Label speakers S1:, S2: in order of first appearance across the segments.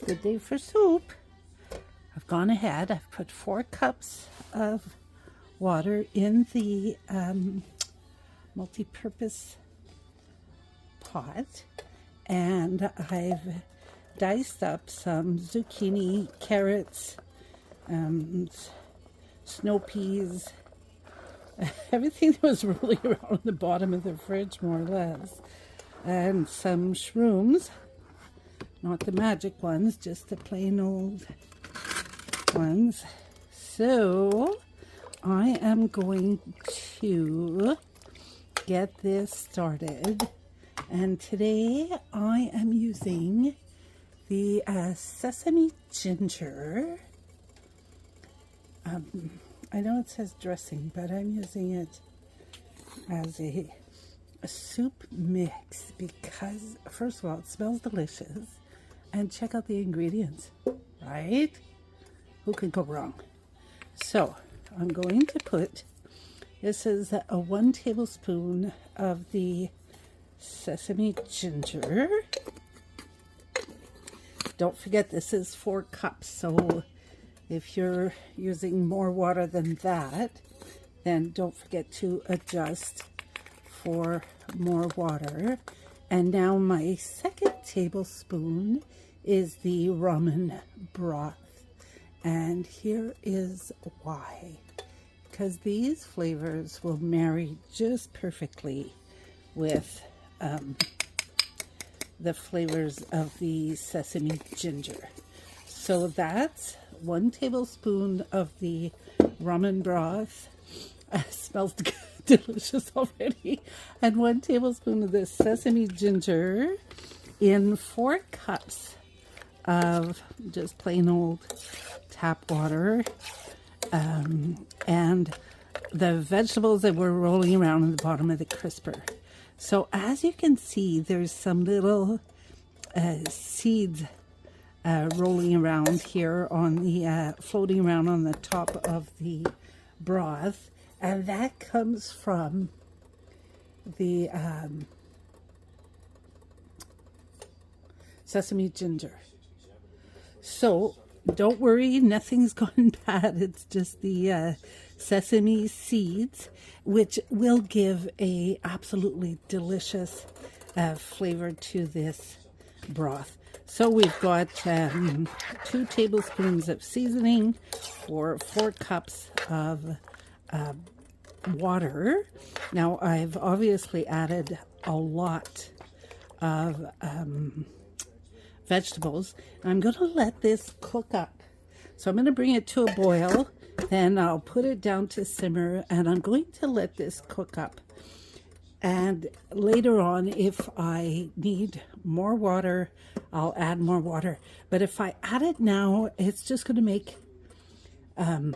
S1: Good day for soup. I've gone ahead. I've put 4 cups of water in the multi-purpose pot, and I've diced up some zucchini, carrots, snowpeas, everything that was rolling around the bottom of the fridge, more or less, and some shrooms. Not the magic ones, just the plain old ones. So I am going to get this started. And today I am using the Sesame ginger. I know it says dressing, but I'm using it as a soup mix because, first of all, it smells delicious. And check out the ingredients, right? Who can go wrong? So I'm going to put, this is a 1 tablespoon of the Sesame ginger. Don't forget this is 4 cups, so if you're using more water than that, then don't forget to adjust for more water. And now my 2nd tablespoon is the ramen broth. And here is why. Because these flavors will marry just perfectly with the flavors of the sesame ginger. So that's 1 tablespoon of the ramen broth. Smells delicious already. And 1 tablespoon of the sesame ginger in 4 cups of just plain old tap water, and the vegetables that were rolling around in the bottom of the crisper. So as you can see, there's some little seeds rolling around here on the floating around on the top of the broth, and that comes from the sesame ginger. So don't worry, nothing's gone bad. It's just the sesame seeds, which will give a absolutely delicious flavor to this broth. So we've got 2 tablespoons of seasoning for 4 cups of water. Now I've obviously added a lot of vegetables. I'm going to let this cook up. So I'm going to bring it to a boil, then I'll put it down to simmer, and I'm going to let this cook up. And later on, if I need more water, I'll add more water. But if I add it now, it's just going to make, I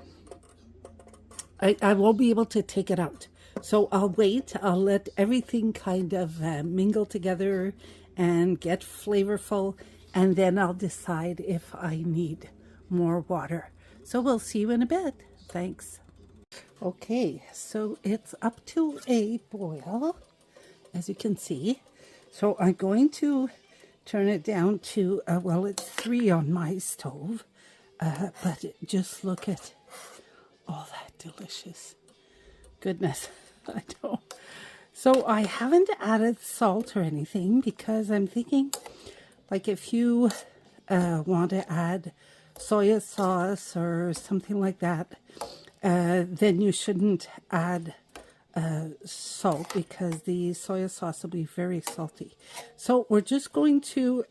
S1: won't be able to take it out. So I'll wait. I'll let everything kind of mingle together and get flavorful, and then I'll decide if I need more water. So we'll see you in a bit. Thanks. Okay, so it's up to a boil, as you can see. So I'm going to turn it down to, well, it's 3 on my stove, but just look at all that delicious goodness. I don't. So I haven't added salt or anything because I'm thinking, like, if you want to add soya sauce or something like that, then you shouldn't add salt because the soya sauce will be very salty. So we're just going to,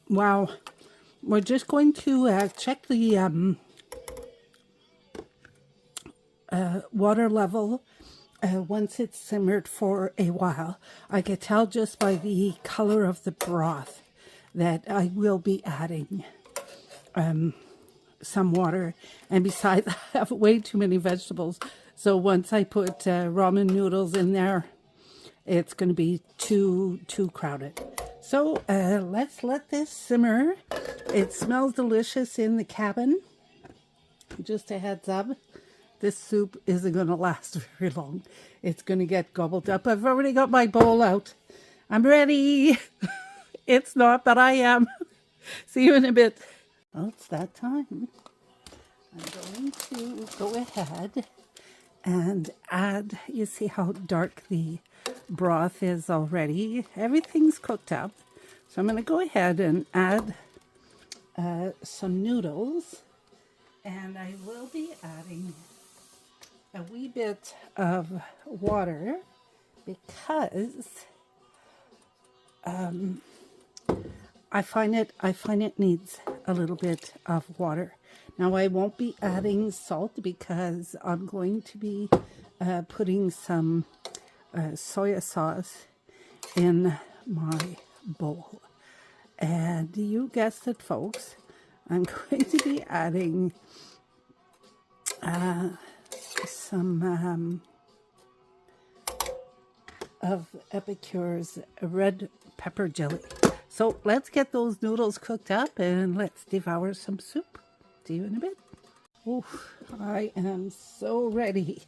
S1: we're just going to check the water level once it's simmered for a while. I can tell just by the color of the broth that I will be adding some water. And besides, I have way too many vegetables. So once I put ramen noodles in there, it's going to be too crowded. So let's let this simmer. It smells delicious in the cabin. Just a heads up. This soup isn't going to last very long. It's going to get gobbled up. I've already got my bowl out. I'm ready. It's not, but I am. See you in a bit. Well, it's that time. I'm going to go ahead and add, you see how dark the broth is already? Everything's cooked up. So I'm going to go ahead and add some noodles. And I will be adding a wee bit of water because I find it needs a little bit of water. Now I won't be adding salt because I'm going to be putting some soya sauce in my bowl. And you guessed it, folks, I'm going to be adding some of Epicure's red pepper jelly. So let's get those noodles cooked up and let's devour some soup. See you in a bit. Oh, I am so ready.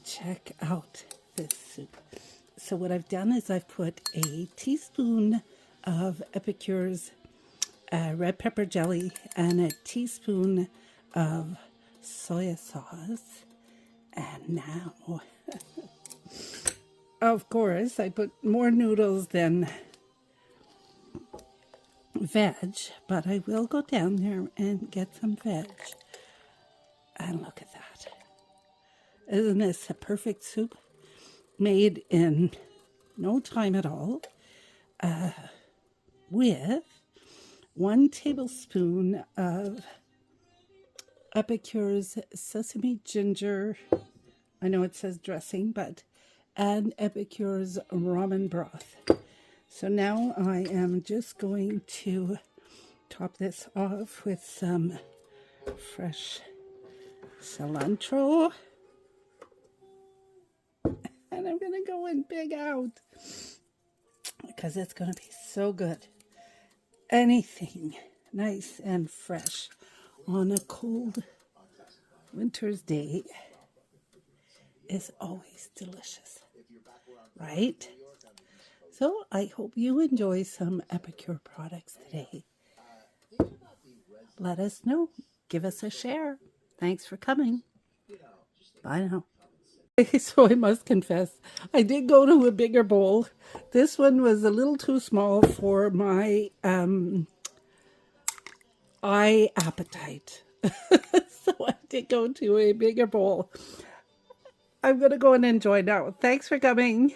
S1: Check out this soup. So what I've done is I've put a teaspoon of Epicure's red pepper jelly and a teaspoon of soya sauce. And now, of course, I put more noodles than veg, but I will go down there and get some veg. And look at that. Isn't this a perfect soup? Made in no time at all. With 1 tablespoon of Epicure's sesame ginger, I know it says dressing, but and Epicure's ramen broth. So now I am just going to top this off with some fresh cilantro. And I'm going to go and big out because it's going to be so good. Anything nice and fresh on a cold winter's day is always delicious, right? So I hope you enjoy some Epicure products today. Let us know. Give us a share. Thanks for coming. Bye now. So I must confess, I did go to a bigger bowl. This one was a little too small for my eye appetite. So I did go to a bigger bowl. I'm going to go and enjoy now. Thanks for coming.